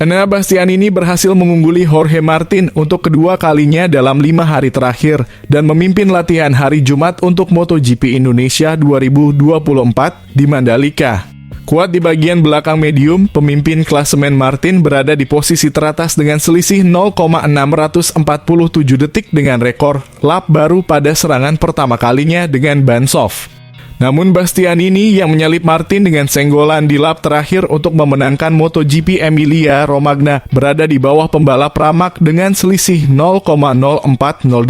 Enea Bastianini berhasil mengungguli Jorge Martin untuk kedua kalinya dalam 5 hari terakhir dan memimpin latihan hari Jumat untuk MotoGP Indonesia 2024 di Mandalika. Kuat di bagian belakang medium, pemimpin klasemen Martin berada di posisi teratas dengan selisih 0,647 detik dengan rekor lap baru pada serangan pertama kalinya dengan ban soft. Namun Bastianini yang menyalip Martin dengan senggolan di lap terakhir untuk memenangkan MotoGP Emilia-Romagna berada di bawah pembalap Pramac dengan selisih 0,040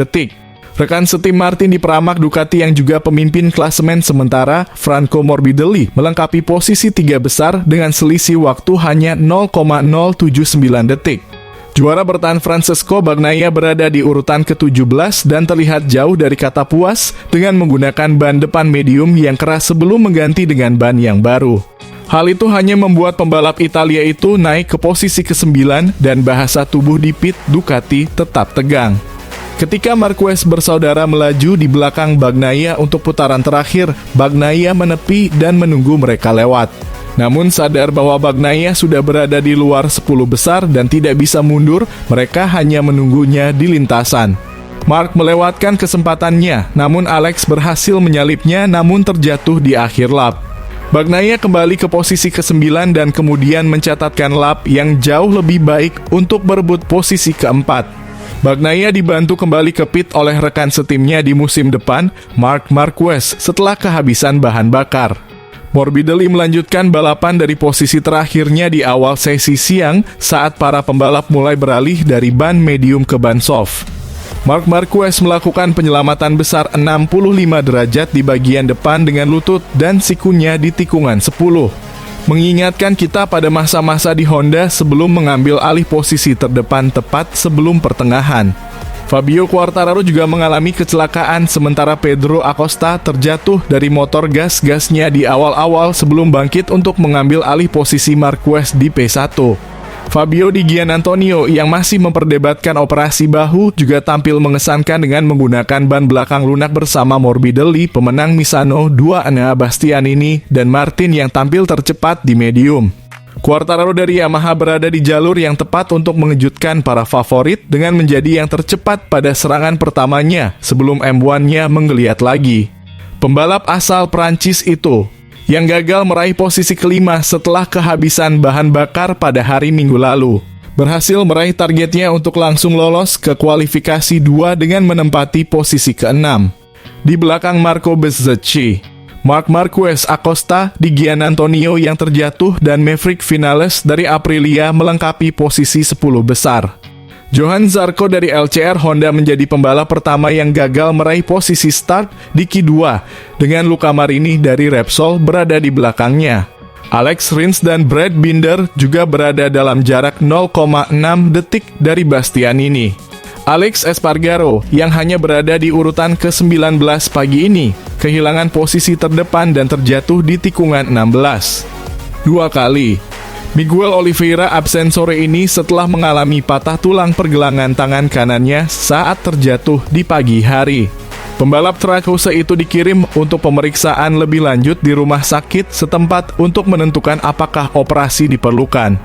detik. Rekan setim Martin di Pramac Ducati yang juga pemimpin klasemen sementara, Franco Morbidelli, melengkapi posisi 3 besar dengan selisih waktu hanya 0,079 detik. Juara bertahan Francesco Bagnaia berada di urutan ke-17 dan terlihat jauh dari kata puas dengan menggunakan ban depan medium yang keras sebelum mengganti dengan ban yang baru. Hal itu hanya membuat pembalap Italia itu naik ke posisi ke-9 dan bahasa tubuh di pit Ducati tetap tegang. Ketika Marquez bersaudara melaju di belakang Bagnaia untuk putaran terakhir, Bagnaia menepi dan menunggu mereka lewat. Namun sadar bahwa Bagnaia sudah berada di luar 10 besar dan tidak bisa mundur, mereka hanya menunggunya di lintasan. Mark melewatkan kesempatannya, namun Alex berhasil menyalipnya namun terjatuh di akhir lap. Bagnaia kembali ke posisi ke-9 dan kemudian mencatatkan lap yang jauh lebih baik untuk berebut posisi keempat. Bagnaia dibantu kembali ke pit oleh rekan setimnya di musim depan, Marc Marquez, setelah kehabisan bahan bakar. Morbidelli melanjutkan balapan dari posisi terakhirnya di awal sesi siang saat para pembalap mulai beralih dari ban medium ke ban soft. Marc Marquez melakukan penyelamatan besar 65 derajat di bagian depan dengan lutut dan sikunya di tikungan 10. Mengingatkan kita pada masa-masa di Honda sebelum mengambil alih posisi terdepan tepat sebelum pertengahan. Fabio Quartararo juga mengalami kecelakaan sementara Pedro Acosta terjatuh dari motor gas-gasnya di awal-awal sebelum bangkit untuk mengambil alih posisi Marquez di P1. Fabio Di Giannantonio yang masih memperdebatkan operasi bahu juga tampil mengesankan dengan menggunakan ban belakang lunak bersama Morbidelli, pemenang Misano 2 Enea Bastianini, dan Martin yang tampil tercepat di medium. Quartararo dari Yamaha berada di jalur yang tepat untuk mengejutkan para favorit dengan menjadi yang tercepat pada serangan pertamanya sebelum M1-nya menggeliat lagi. Pembalap asal Prancis itu yang gagal meraih posisi kelima setelah kehabisan bahan bakar pada hari Minggu lalu, berhasil meraih targetnya untuk langsung lolos ke kualifikasi 2 dengan menempati posisi ke-6 di belakang Marco Bezzecchi. Marc Marquez, Acosta, Di Giannantonio yang terjatuh, dan Maverick Vinales dari Aprilia melengkapi posisi 10 besar. Johan Zarco dari LCR Honda menjadi pembalap pertama yang gagal meraih posisi start di Q2, dengan Luca Marini dari Repsol berada di belakangnya. Alex Rins dan Brad Binder juga berada dalam jarak 0,6 detik dari Bastianini. Alex Espargaro yang hanya berada di urutan ke-19 pagi ini kehilangan posisi terdepan dan terjatuh di tikungan 16 2 kali. Miguel Oliveira absen sore ini setelah mengalami patah tulang pergelangan tangan kanannya saat terjatuh di pagi hari. Pembalap Trackhouse itu dikirim untuk pemeriksaan lebih lanjut di rumah sakit setempat untuk menentukan apakah operasi diperlukan.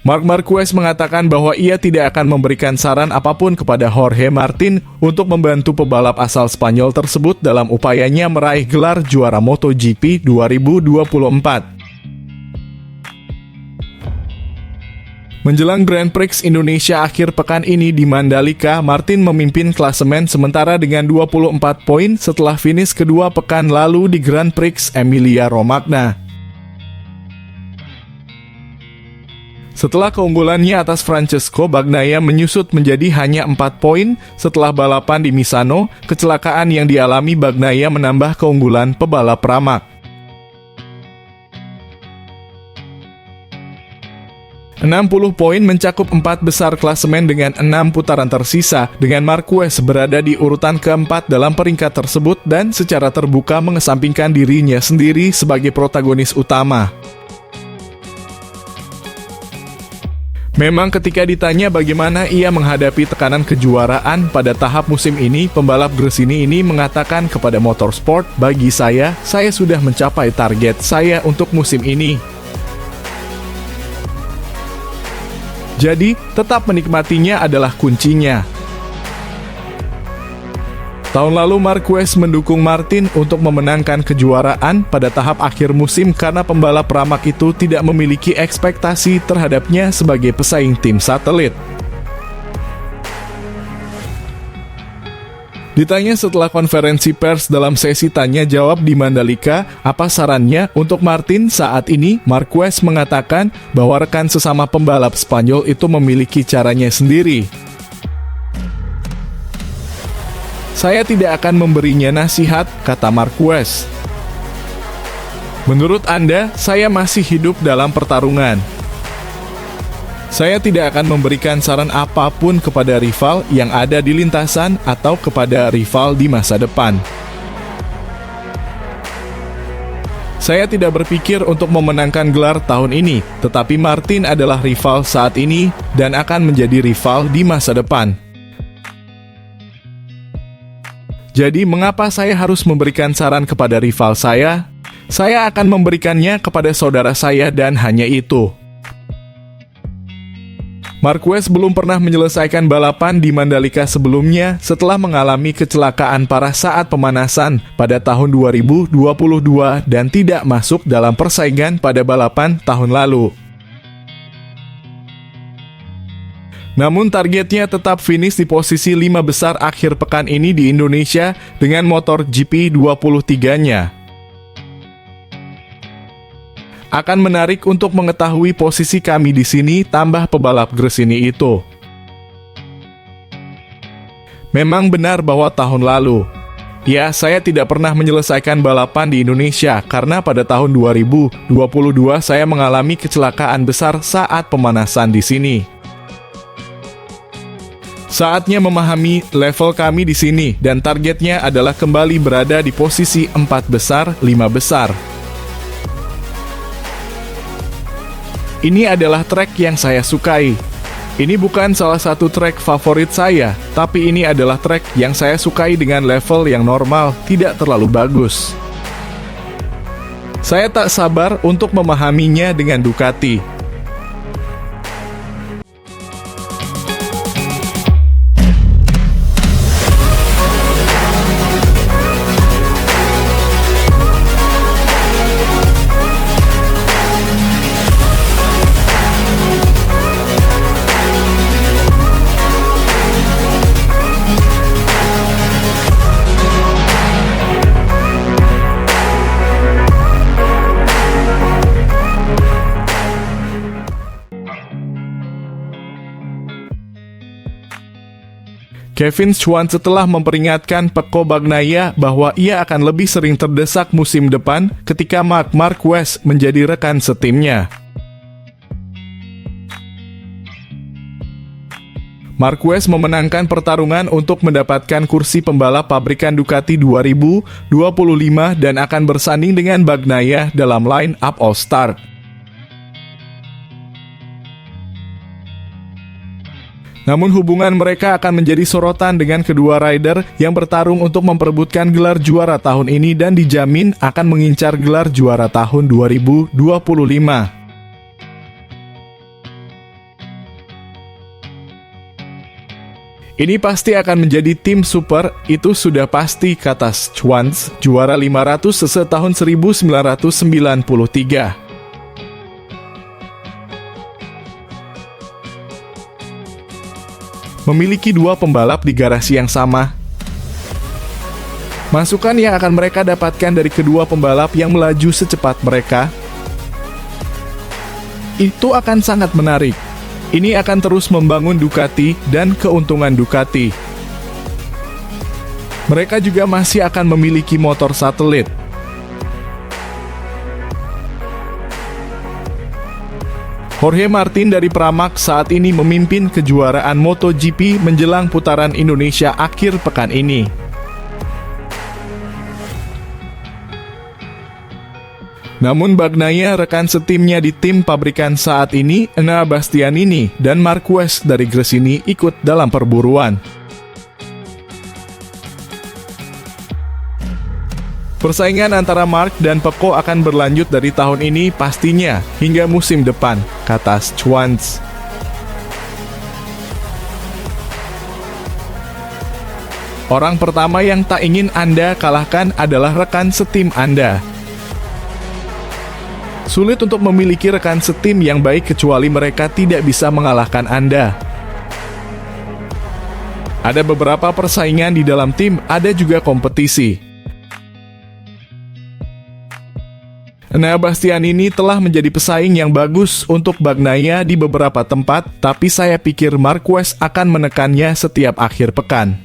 Marc Marquez mengatakan bahwa ia tidak akan memberikan saran apapun kepada Jorge Martin untuk membantu pebalap asal Spanyol tersebut dalam upayanya meraih gelar juara MotoGP 2024. Menjelang Grand Prix Indonesia akhir pekan ini di Mandalika, Martin memimpin klasemen sementara dengan 24 poin setelah finish kedua pekan lalu di Grand Prix Emilia-Romagna. Setelah keunggulannya atas Francesco, Bagnaia menyusut menjadi hanya 4 poin setelah balapan di Misano. Kecelakaan yang dialami Bagnaia menambah keunggulan pebalap Pramac. 60 poin mencakup 4 besar klasemen dengan 6 putaran tersisa, dengan Marquez berada di urutan keempat dalam peringkat tersebut dan secara terbuka mengesampingkan dirinya sendiri sebagai protagonis utama. Memang ketika ditanya bagaimana ia menghadapi tekanan kejuaraan pada tahap musim ini, pembalap Gresini ini mengatakan kepada Motorsport, "Bagi saya sudah mencapai target saya untuk musim ini. Jadi, tetap menikmatinya adalah kuncinya." Tahun lalu Marquez mendukung Martin untuk memenangkan kejuaraan pada tahap akhir musim karena pembalap Pramac itu tidak memiliki ekspektasi terhadapnya sebagai pesaing tim satelit. Ditanya setelah konferensi pers dalam sesi tanya jawab di Mandalika, apa sarannya untuk Martin saat ini, Marquez mengatakan bahwa rekan sesama pembalap Spanyol itu memiliki caranya sendiri. "Saya tidak akan memberinya nasihat," kata Marquez. "Menurut Anda, saya masih hidup dalam pertarungan. Saya tidak akan memberikan saran apapun kepada rival yang ada di lintasan atau kepada rival di masa depan. Saya tidak berpikir untuk memenangkan gelar tahun ini, tetapi Martin adalah rival saat ini dan akan menjadi rival di masa depan. Jadi mengapa saya harus memberikan saran kepada rival saya? Saya akan memberikannya kepada saudara saya dan hanya itu." Marquez belum pernah menyelesaikan balapan di Mandalika sebelumnya setelah mengalami kecelakaan parah saat pemanasan pada tahun 2022 dan tidak masuk dalam persaingan pada balapan tahun lalu. Namun targetnya tetap finish di posisi 5 besar akhir pekan ini di Indonesia dengan motor GP23-nya. Akan menarik untuk mengetahui posisi kami di sini, tambah pebalap Gresini itu. Memang benar bahwa tahun lalu, ya, saya tidak pernah menyelesaikan balapan di Indonesia karena pada tahun 2022 saya mengalami kecelakaan besar saat pemanasan di sini. Saatnya memahami level kami di sini dan targetnya adalah kembali berada di posisi 4 besar, 5 besar. Ini adalah trek yang saya sukai. Ini bukan salah satu trek favorit saya, tapi ini adalah trek yang saya sukai dengan level yang normal, tidak terlalu bagus. Saya tak sabar untuk memahaminya dengan Ducati. Kevin Schwantz setelah memperingatkan Pecco Bagnaia bahwa ia akan lebih sering terdesak musim depan ketika Marc Marquez menjadi rekan setimnya. Marquez memenangkan pertarungan untuk mendapatkan kursi pembalap pabrikan Ducati 2025 dan akan bersanding dengan Bagnaia dalam line-up All-Star. Namun hubungan mereka akan menjadi sorotan dengan kedua rider yang bertarung untuk memperebutkan gelar juara tahun ini dan dijamin akan mengincar gelar juara tahun 2025. Ini pasti akan menjadi tim super, itu sudah pasti, kata Schwantz, juara 500 cc tahun 1993. Memiliki dua pembalap di garasi yang sama. Masukan yang akan mereka dapatkan dari kedua pembalap yang melaju secepat mereka, itu akan sangat menarik. Ini akan terus membangun Ducati dan keuntungan Ducati. Mereka juga masih akan memiliki motor satelit. Jorge Martin dari Pramac saat ini memimpin kejuaraan MotoGP menjelang putaran Indonesia akhir pekan ini. Namun Bagnaia rekan setimnya di tim pabrikan saat ini, Enea Bastianini dan Marquez dari Gresini ikut dalam perburuan. Persaingan antara Marc dan Pecco akan berlanjut dari tahun ini pastinya hingga musim depan, kata Schwantz. Orang pertama yang tak ingin Anda kalahkan adalah rekan setim Anda. Sulit untuk memiliki rekan setim yang baik kecuali mereka tidak bisa mengalahkan Anda. Ada beberapa persaingan di dalam tim, ada juga kompetisi. Enea Bastianini telah menjadi pesaing yang bagus untuk Bagnaia di beberapa tempat, tapi saya pikir Marquez akan menekannya setiap akhir pekan.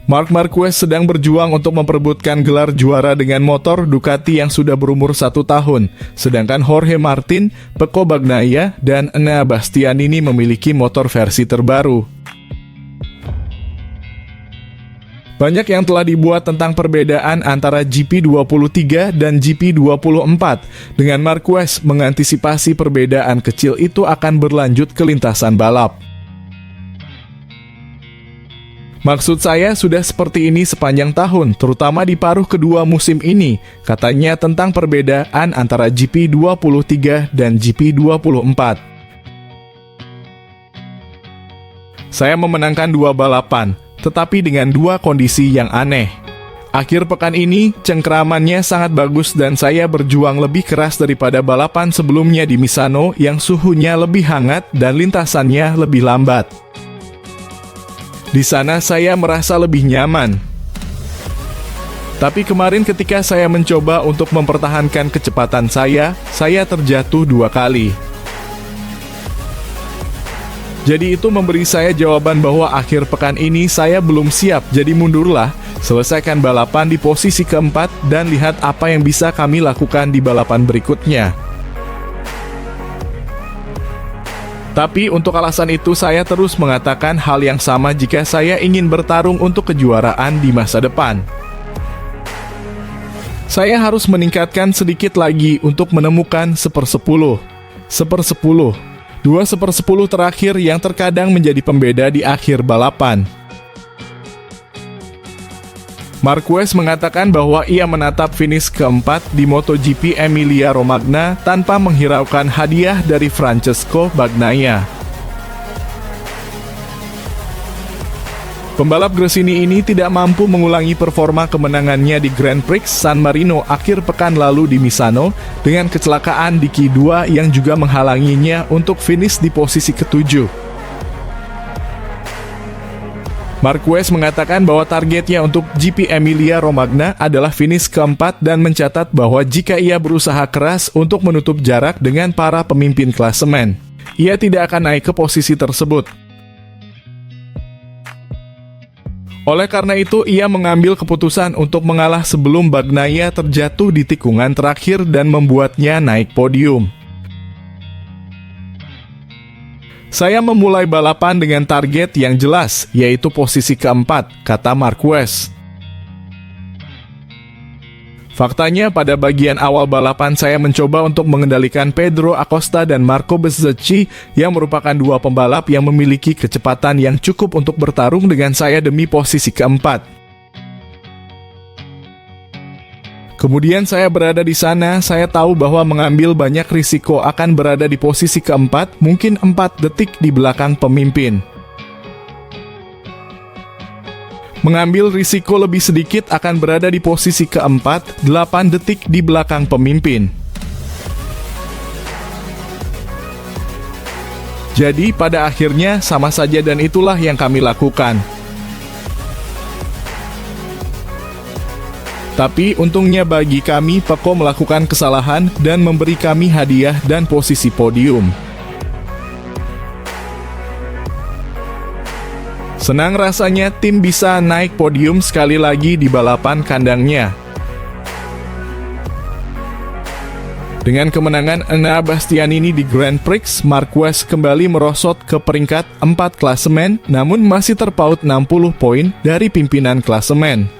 Marc Marquez sedang berjuang untuk memperebutkan gelar juara dengan motor Ducati yang sudah berumur 1 tahun, sedangkan Jorge Martin, Pecco Bagnaia, dan Enea Bastianini memiliki motor versi terbaru. Banyak yang telah dibuat tentang perbedaan antara GP23 dan GP24, dengan Marquez mengantisipasi perbedaan kecil itu akan berlanjut ke lintasan balap. Maksud saya sudah seperti ini sepanjang tahun, terutama di paruh kedua musim ini, katanya tentang perbedaan antara GP23 dan GP24. Saya memenangkan 2 balapan, tetapi dengan 2 kondisi yang aneh. Akhir pekan ini, cengkeramannya sangat bagus dan saya berjuang lebih keras daripada balapan sebelumnya di Misano yang suhunya lebih hangat dan lintasannya lebih lambat. Di sana saya merasa lebih nyaman. Tapi kemarin ketika saya mencoba untuk mempertahankan kecepatan saya terjatuh 2 kali. Jadi itu memberi saya jawaban bahwa akhir pekan ini saya belum siap, jadi mundurlah, selesaikan balapan di posisi keempat dan lihat apa yang bisa kami lakukan di balapan berikutnya. Tapi untuk alasan itu saya terus mengatakan hal yang sama jika saya ingin bertarung untuk kejuaraan di masa depan. Saya harus meningkatkan sedikit lagi untuk menemukan 1/10. 2 1/10 terakhir yang terkadang menjadi pembeda di akhir balapan. Marquez mengatakan bahwa ia menatap finish keempat di MotoGP Emilia-Romagna tanpa menghiraukan hadiah dari Francesco Bagnaia. Pembalap Gresini ini tidak mampu mengulangi performa kemenangannya di Grand Prix San Marino akhir pekan lalu di Misano dengan kecelakaan di Q2 yang juga menghalanginya untuk finish di posisi ke-7. Marquez mengatakan bahwa targetnya untuk GP Emilia-Romagna adalah finish keempat dan mencatat bahwa jika ia berusaha keras untuk menutup jarak dengan para pemimpin klasemen, ia tidak akan naik ke posisi tersebut. Oleh karena itu, ia mengambil keputusan untuk mengalah sebelum Bagnaia terjatuh di tikungan terakhir dan membuatnya naik podium. Saya memulai balapan dengan target yang jelas, yaitu posisi keempat, kata Marquez. Faktanya, pada bagian awal balapan saya mencoba untuk mengendalikan Pedro Acosta dan Marco Bezzecchi yang merupakan 2 pembalap yang memiliki kecepatan yang cukup untuk bertarung dengan saya demi posisi keempat. Kemudian saya berada di sana, saya tahu bahwa mengambil banyak risiko akan berada di posisi keempat, mungkin 4 detik di belakang pemimpin. mengambil risiko lebih sedikit akan berada di posisi keempat, 8 detik di belakang pemimpin. Jadi pada akhirnya sama saja dan itulah yang kami lakukan. Tapi untungnya bagi kami, Peko melakukan kesalahan dan memberi kami hadiah dan posisi podium. Senang rasanya tim bisa naik podium sekali lagi di balapan kandangnya. Dengan kemenangan Enea Bastianini di Grand Prix, Marquez kembali merosot ke peringkat 4 klasemen, namun masih terpaut 60 poin dari pimpinan klasemen.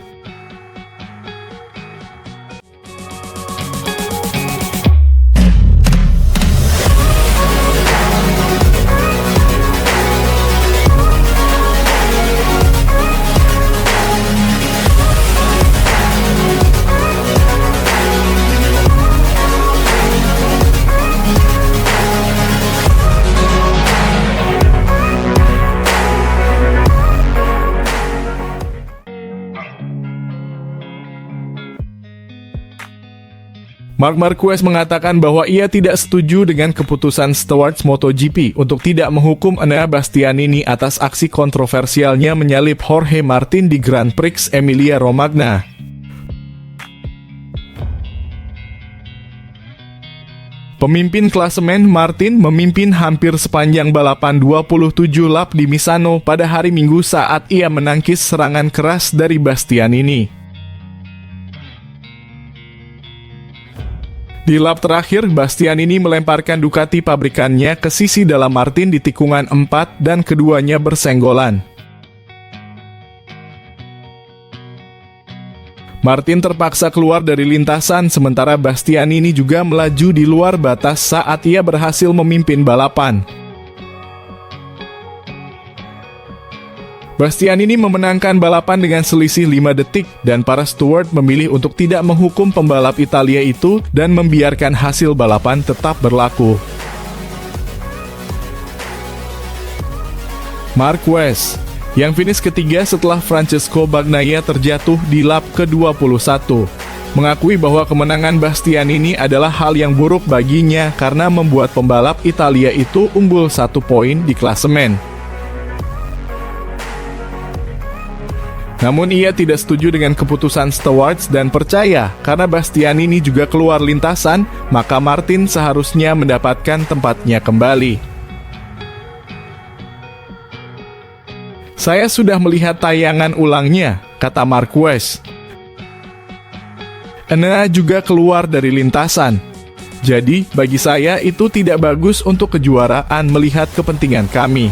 Marc Marquez mengatakan bahwa ia tidak setuju dengan keputusan stewards MotoGP untuk tidak menghukum Enea Bastianini atas aksi kontroversialnya menyalip Jorge Martin di Grand Prix Emilia-Romagna. Pemimpin klasemen Martin memimpin hampir sepanjang balapan 27 lap di Misano pada hari Minggu saat ia menangkis serangan keras dari Bastianini. Di lap terakhir, Bastianini melemparkan Ducati pabrikannya ke sisi dalam Martin di tikungan 4 dan keduanya bersenggolan. Martin terpaksa keluar dari lintasan sementara Bastianini juga melaju di luar batas saat ia berhasil memimpin balapan. Bastianini memenangkan balapan dengan selisih 5 detik dan para steward memilih untuk tidak menghukum pembalap Italia itu dan membiarkan hasil balapan tetap berlaku. Marquez, yang finish ketiga setelah Francesco Bagnaia terjatuh di lap ke-21, mengakui bahwa kemenangan Bastianini adalah hal yang buruk baginya karena membuat pembalap Italia itu unggul 1 poin di klasemen. Namun ia tidak setuju dengan keputusan stewards dan percaya karena Bastianini juga keluar lintasan, maka Martin seharusnya mendapatkan tempatnya kembali. Saya sudah melihat tayangan ulangnya, kata Marquez. Enea juga keluar dari lintasan. Jadi bagi saya itu tidak bagus untuk kejuaraan melihat kepentingan kami.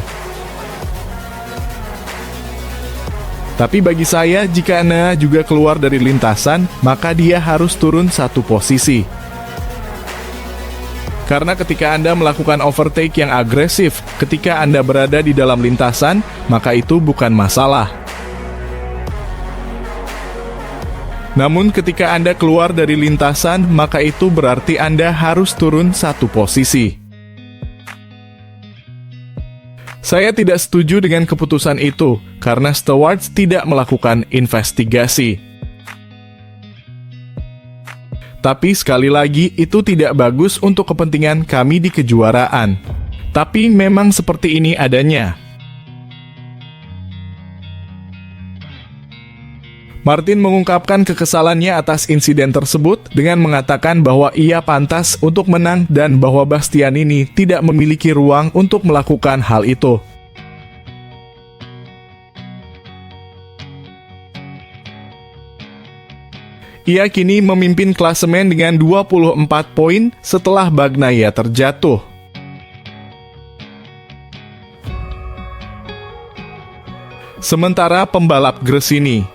Tapi bagi saya, jika Enea juga keluar dari lintasan, maka dia harus turun 1 posisi. Karena ketika Anda melakukan overtake yang agresif, ketika Anda berada di dalam lintasan, maka itu bukan masalah. Namun ketika Anda keluar dari lintasan, maka itu berarti Anda harus turun 1 posisi. Saya tidak setuju dengan keputusan itu, karena stewards tidak melakukan investigasi. Tapi sekali lagi, itu tidak bagus untuk kepentingan kami di kejuaraan. Tapi memang seperti ini adanya. Martin mengungkapkan kekesalannya atas insiden tersebut dengan mengatakan bahwa ia pantas untuk menang dan bahwa Bastianini tidak memiliki ruang untuk melakukan hal itu. Ia kini memimpin klasemen dengan 24 poin setelah Bagnaia terjatuh. Sementara pembalap Gresini,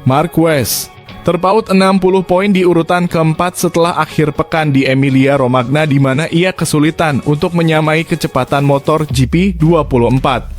Marquez, terpaut 60 poin di urutan keempat setelah akhir pekan di Emilia-Romagna di mana ia kesulitan untuk menyamai kecepatan motor GP24.